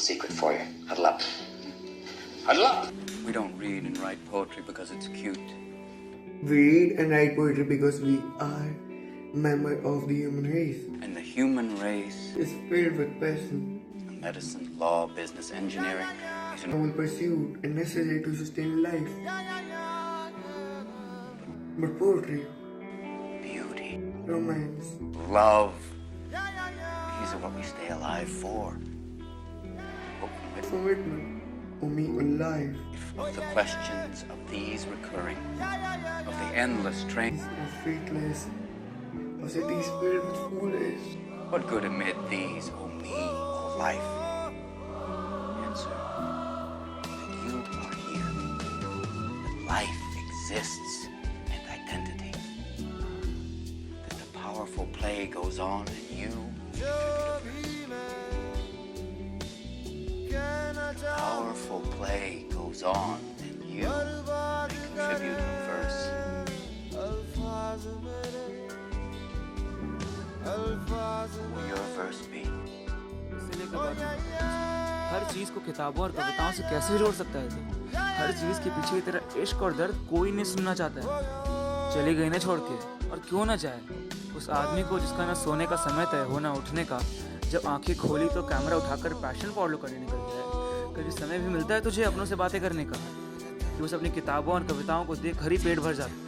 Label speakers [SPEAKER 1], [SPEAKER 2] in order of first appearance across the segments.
[SPEAKER 1] secret for you. Huddle up. Huddle up!
[SPEAKER 2] We don't read and write poetry because it's cute.
[SPEAKER 3] We read and write poetry because we are member of the human race.
[SPEAKER 2] And the human race,
[SPEAKER 3] Is filled with passion,
[SPEAKER 2] medicine, law, business, engineering, is an
[SPEAKER 3] noble pursuit, and necessary to sustain life. But poetry,
[SPEAKER 2] beauty,
[SPEAKER 3] romance,
[SPEAKER 2] love. These are what we stay alive for. Hopefully,
[SPEAKER 3] commitment, for me alive.
[SPEAKER 2] if the questions of these recurring, of the endless train,
[SPEAKER 3] Of faithless, of cities filled with foolish.
[SPEAKER 2] what good amid these, O me, O life? Answer that you are here, that life exists and identity, that the powerful play goes on and you contribute a verse. Powerful play goes on and you contribute a verse. Will your verse be?
[SPEAKER 4] हर चीज को किताबों और कविताओं से कैसे जोड़ सकता है तू? हर चीज के पीछे तेरा इश्क और दर्द कोई नहीं सुनना चाहता है। चली गई ना छोड़ के, और क्यों ना जाए उस आदमी को जिसका ना सोने का समय तय हो ना उठने का। जब आंखें खोली तो कैमरा उठाकर पैशन फॉलो करने निकल गया है। कभी समय भी मिलता है तुझे अपनों से बातें करने का, कि बस अपनी किताबों और कविताओं को देख हर ही पेट भर जाता है।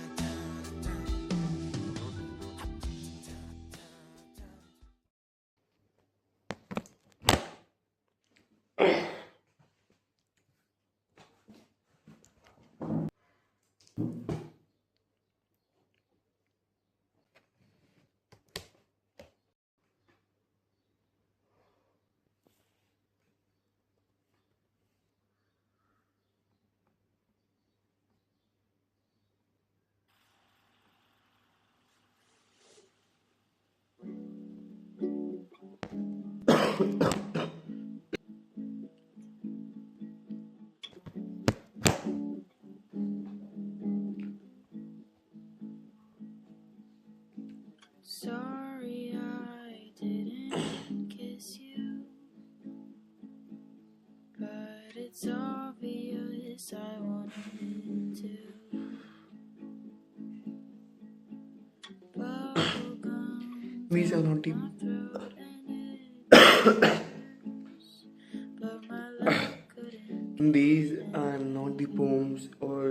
[SPEAKER 5] Sorry I didn't kiss you, but it's obvious I wanted to. Bubblegum
[SPEAKER 3] These are not the
[SPEAKER 5] my throat and it hurts, but my love couldn't.
[SPEAKER 3] these are not the poems or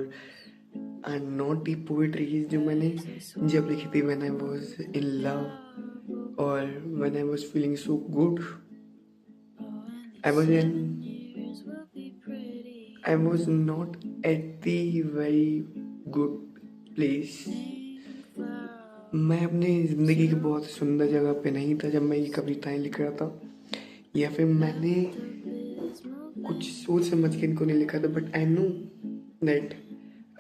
[SPEAKER 3] are not the poetries जो मैंने जब लिखी थी when I was in love or when I was feeling so good. I was
[SPEAKER 5] Years will be pretty.
[SPEAKER 3] I was not at the very good place. मैं अपनी ज़िंदगी की बहुत सुंदर जगह पे नहीं था जब मैं ये कविताएं लिख रहा था, या फिर मैंने कुछ सोच समझ के इनको नहीं लिखा था. But I know that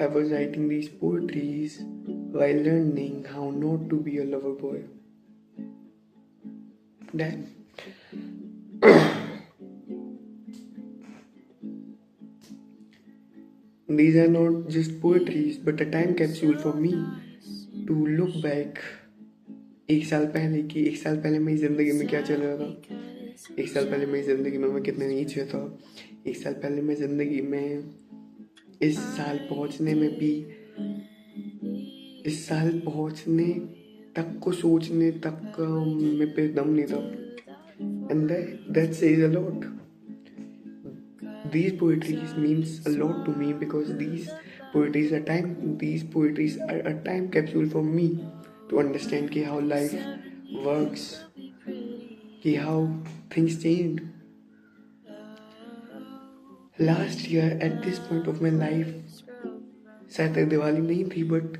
[SPEAKER 3] I was writing these poetries while learning how not to be a lover boy. Then these are not just poetries but a time capsule for me to look back. एक साल पहले मेरी ज़िंदगी में क्या चल रहा था, एक साल पहले मेरी ज़िंदगी में मैं कितने नीचे था, एक साल पहले मेरी ज़िंदगी में इस साल पहुंचने में भी, इस साल पहुंचने तक को सोचने तक का मेरे पे दम नहीं था. And that says a lot. These poetries means a lot to me because these poetries are a time capsule for me to understand कि how life works, कि how things change. Last year at this point of my life, शायद तक दिवाली नहीं थी but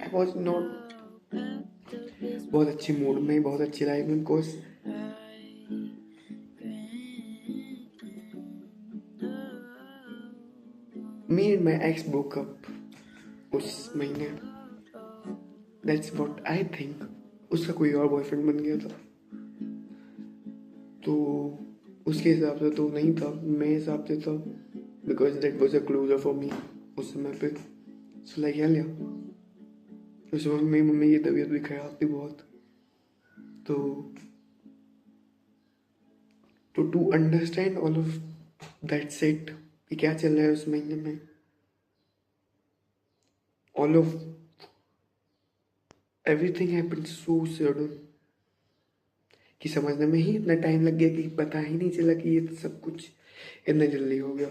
[SPEAKER 3] I was not बहुत अच्छे mood में, बहुत अच्छी लाइफ में. Because me and my ex broke up उस महीने. That's what I think. उसका कोई और बॉयफ्रेंड बन गया था, तो उसके हिसाब से तो नहीं था, मेरे हिसाब से था. Because that was a closure for me उस समय पे. सो लाइक लिया उस समय मेरी मम्मी की तबीयत भी खराब थी बहुत, तो तो to understand all of that set कि क्या चल रहा है उस महीने में, all of everything happened so sudden कि समझने में ही इतना टाइम लग गया कि पता ही नहीं चला कि ये सब कुछ इतना जल्दी हो गया।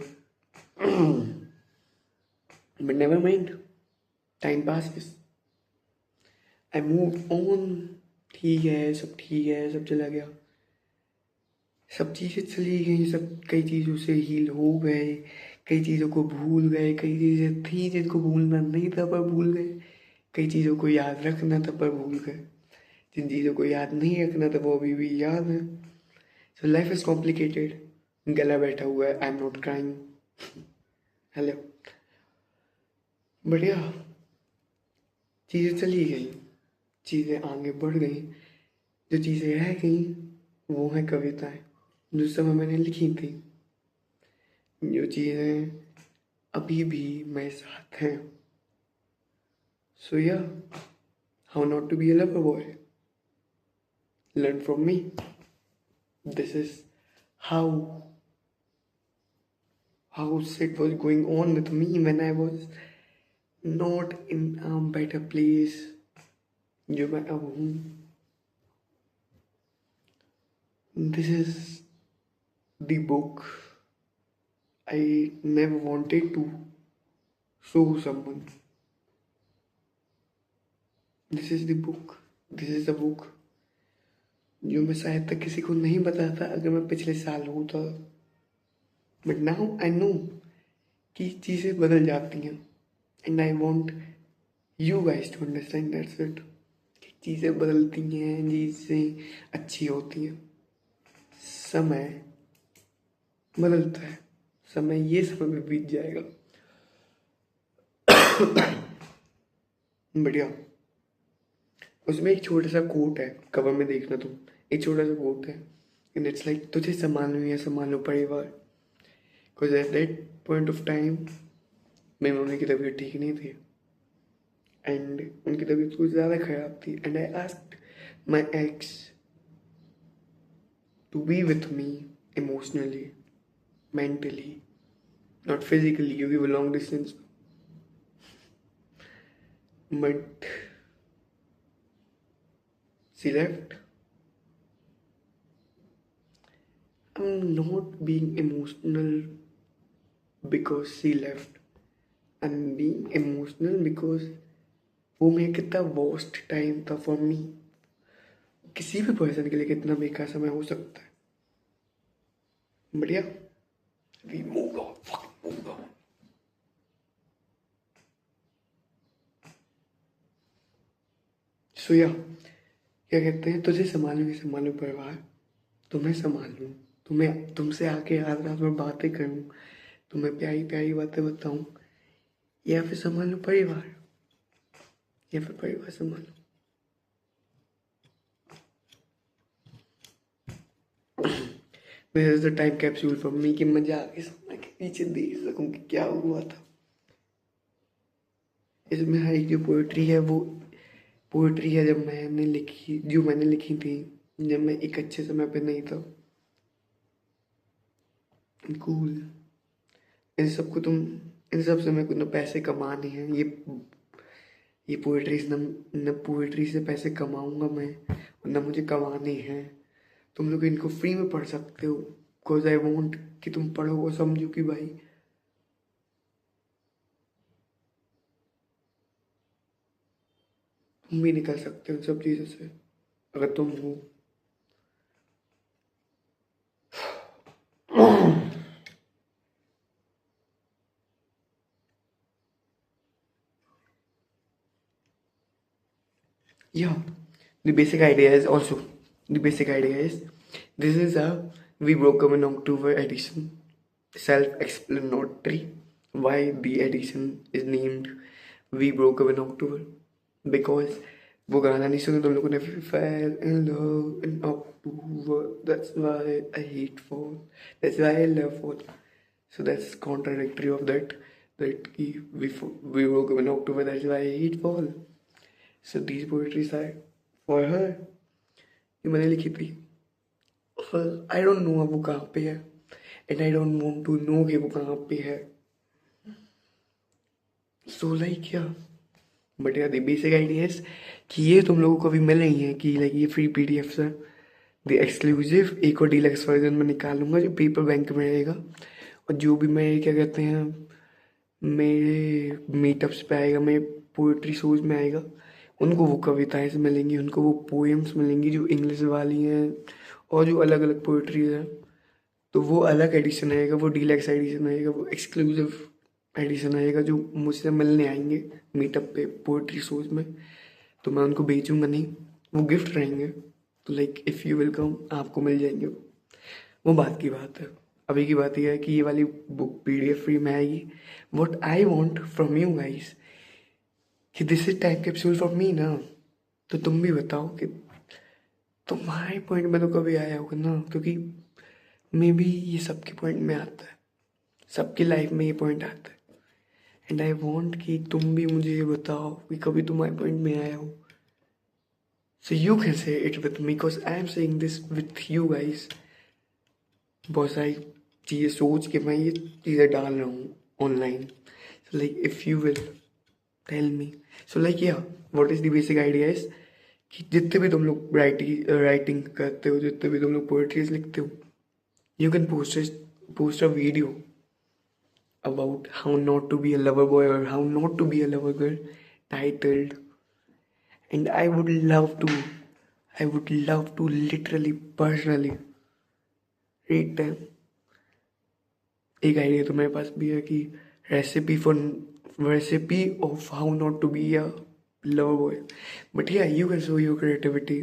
[SPEAKER 3] But never mind, time pass, I move on. ठीक है, सब ठीक है, सब चला गया, सब चीज़ें चली गई, सब कई चीज़ों से हील हो गए, कई चीज़ों को भूल गए, कई चीज़ें थी जिनको भूलना नहीं था पर भूल गए, कई चीज़ों को याद रखना था पर भूल गए, जिन चीज़ों को याद नहीं रखना था वो अभी भी याद है। So life is complicated. गला बैठा हुआ है, I am not crying. Hello. बढ़िया, चीज़ें चली गई, चीज़ें आगे बढ़ गई, जो चीज़ें रह गई वो हैं कविताएं जो समय मैंने लिखी थी, जो चीज़ें अभी भी मेरे साथ हैं। So yeah, how not to be a lover boy, learn from me. This is how it was going on with me when I was not in a better place जो मैं अब हूँ। This is the book I never wanted to show someone. This is the book. This is the book जो मैं शायद तक किसी को नहीं बताता अगर मैं पिछले साल होता। बट नाउ आई नो कि चीज़ें बदल जाती हैं and I want you guys to understand that's it कि चीज़ें बदलती हैं, चीज़ें अच्छी होती हैं, समय बदलता है, समय ये समय भी बीत जाएगा। बढ़िया। उसमें एक छोटा सा कोट है, कवर में देखना तुम, एक छोटा सा कोट है एंड इट्स लाइक तुझे संभालो या संभालो परिवार। Because at that point of time मेरी मम्मी की तबीयत ठीक नहीं थी एंड उनकी तबीयत कुछ ज़्यादा ख़राब थी and I asked my ex to be with me emotionally, mentally, not physically, क्योंकि वो long distance. But she left. I'm not being emotional because she left. I'm being emotional because वो मेरा कितना worst time था for me. किसी भी person के लिए कितना बेकार समय हो सकता है। बढ़िया, we move on, fucking move on. So yeah, क्या कहते हैं, तुझे संभालू परिवार, तुम्हें संभालूं, तुम्हें तुमसे आके रात रात में बातें करूं, तुम्हें प्यारी प्यारी बातें बताऊं, या फिर संभालूं परिवार, या फिर परिवार संभालूं। This is the time capsule for me कि मैं जाके समय के पीछे देख सकूं कि क्या हुआ था। इसमें हर एक जो पोएट्री है वो पोएट्री है जो मैंने लिखी थी जब मैं एक अच्छे समय पे नहीं था। कूल। इन सब से मेरे को न पैसे कमाने हैं, ये पोएट्री न पोएट्री से पैसे कमाऊंगा मैं, और न मुझे कमाने हैं। तुम लोग इनको फ्री में पढ़ सकते हो, बिकॉज आई वॉन्ट कि तुम पढ़ो और समझो कि भाई तुम भी निकल सकते हो इन सब चीज़ों से अगर तुम हो। Yeah, the basic idea is this is a We Broke Up in October edition, self-explanatory. Why the edition is named We Broke Up in October? Because वो गाना नहीं सुना तुम लोगों ने, fell in love in October, that's why I hate fall, that's why I love fall. So that's contradictory of that we broke up in October, that's why I hate fall. So these poetries are for her, ये मैंने लिखी थी I don't know अब वो कहाँ पे है, and I don't want to know कि वो कहाँ पे है. सो लाइक या बट यार द बेसिक आइडिया है कि ये तुम लोगों को अभी मिल रही है कि लाइक ये फ्री पीडीएफ्स है. द एक्सक्लूसिव एक और डीलक्स वर्जन में निकालूंगा जो पेपर बैंक में रहेगा, और जो भी मैं क्या कहते हैं मेरे मीटअप्स पे आएगा, मेरे पोइट्री शोज में आएगा, उनको वो कविताएं से मिलेंगी, उनको वो पोएम्स मिलेंगी जो इंग्लिश वाली हैं और जो अलग अलग पोइट्रीज हैं. तो वो अलग एडिशन आएगा, वो डीलक्स एडिशन आएगा, वो एक्सक्लूसिव एडिशन आएगा जो मुझसे मिलने आएंगे मीटअप पे पोइट्री शोज में. तो मैं उनको बेचूंगा नहीं, वो गिफ्ट रहेंगे. तो like if you will come आपको मिल जाएंगे. वो बात की बात है. अभी की बात यह है कि ये वाली बुक पीडीएफ फ्री में आएगी. What I want from you guys कि this is time capsule for me ना. तो तुम भी बताओ कि तुम्हारे पॉइंट में तो कभी आया होगा ना, क्योंकि मे बी ये सबके पॉइंट में आता है, सबकी लाइफ में ये पॉइंट आता है. एंड आई वॉन्ट कि तुम भी मुझे ये बताओ कि कभी तुम्हारे पॉइंट में आया हो. So you can say it with me because I am saying this with you guys. बहुत सारी चीज़ें सोच के मैं ये चीज़ें डाल रहा हूँ online. So like if you will tell me. So like या what is the basic idea is कि जितने भी तुम लोग राइटिंग करते हो, जितने भी तुम लोग पोएट्रीज लिखते हो, you can post a video about how not to be a lover boy or how not to be a lover girl titled, and I would love to literally personally read them. एक idea तो मेरे पास भी है कि recipe of how not to be a lover boy. But yeah, you can show your creativity.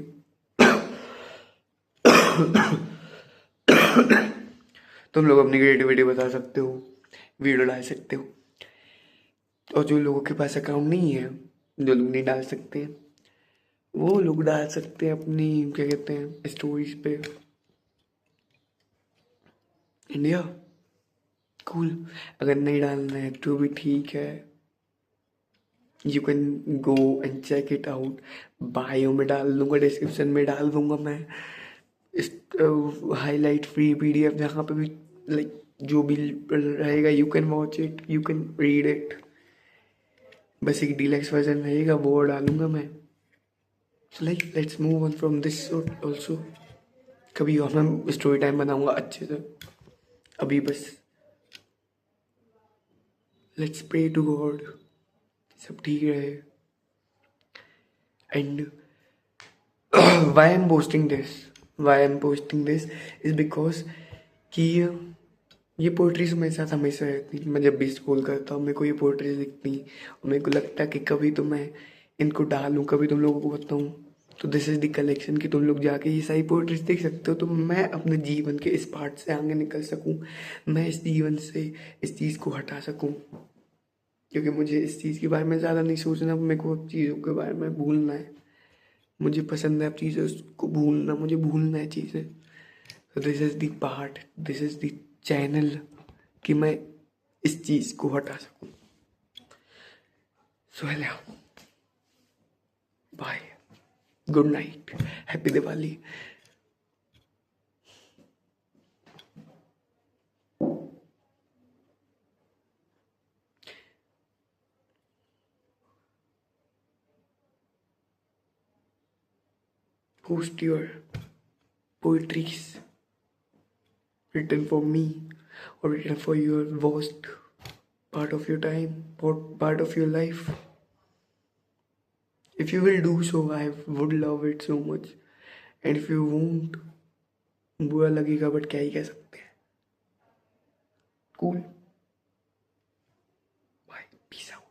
[SPEAKER 3] तुम लोग अपनी क्रिएटिविटी बता सकते हो, वीडियो डाल सकते हो. और जो लोगों के पास अकाउंट नहीं है, जो लोग नहीं डाल सकते हैं, वो लोग डाल सकते हैं अपनी क्या कहते हैं स्टोरीज पे. India cool. अगर नहीं डालना है तो भी ठीक है, you can go and check it out. Bio में डाल दूंगा, डिस्क्रिप्शन में डाल दूंगा मैं हाईलाइट फ्री पीडीएफ, जहाँ पे भी लाइक जो भी रहेगा you can watch it, you can read it. बस एक डीलक्स वर्जन रहेगा वो डालूंगा मैं. So like let's move on from this also. कभी और मैं स्टोरी टाइम बनाऊंगा अच्छे से. अभी बस लेट्स प्रे टू गॉड सब ठीक रहे. And why I'm posting this is because कि ये पोइट्रीज मेरे साथ हमेशा रहती. मैं जब भी स्कूल करता हूँ मेरे को ये पोइट्रीज लिखती और मेरे को लगता है कि कभी तो मैं इनको डालूँ, कभी तुम लोगों को बताऊँ. तो दिस इज़ द कलेक्शन कि तुम लोग जाके ये सारी पोइट्रीज देख सकते हो. तो मैं अपने जीवन के इस पार्ट से आगे निकल सकूँ, मैं इस जीवन से इस चीज़ को हटा सकूँ, क्योंकि मुझे इस चीज़ के बारे में ज़्यादा नहीं सोचना. मेरे को चीज़ों के बारे में भूलना है. मुझे पसंद है अब चीज़ें उसको भूलना, मुझे भूलना है चीज़ें. तो this is the part, this is the channel कि मैं इस चीज़ को हटा सकूं. So hello, bye, good night, happy Diwali. Post your poetries written for me or written for your worst part of your time or part of your life. If you will do so, I would love it so much. And if you won't, बुरा लगेगा, but क्या ही कह सकते हैं. Cool. Bye. Peace out.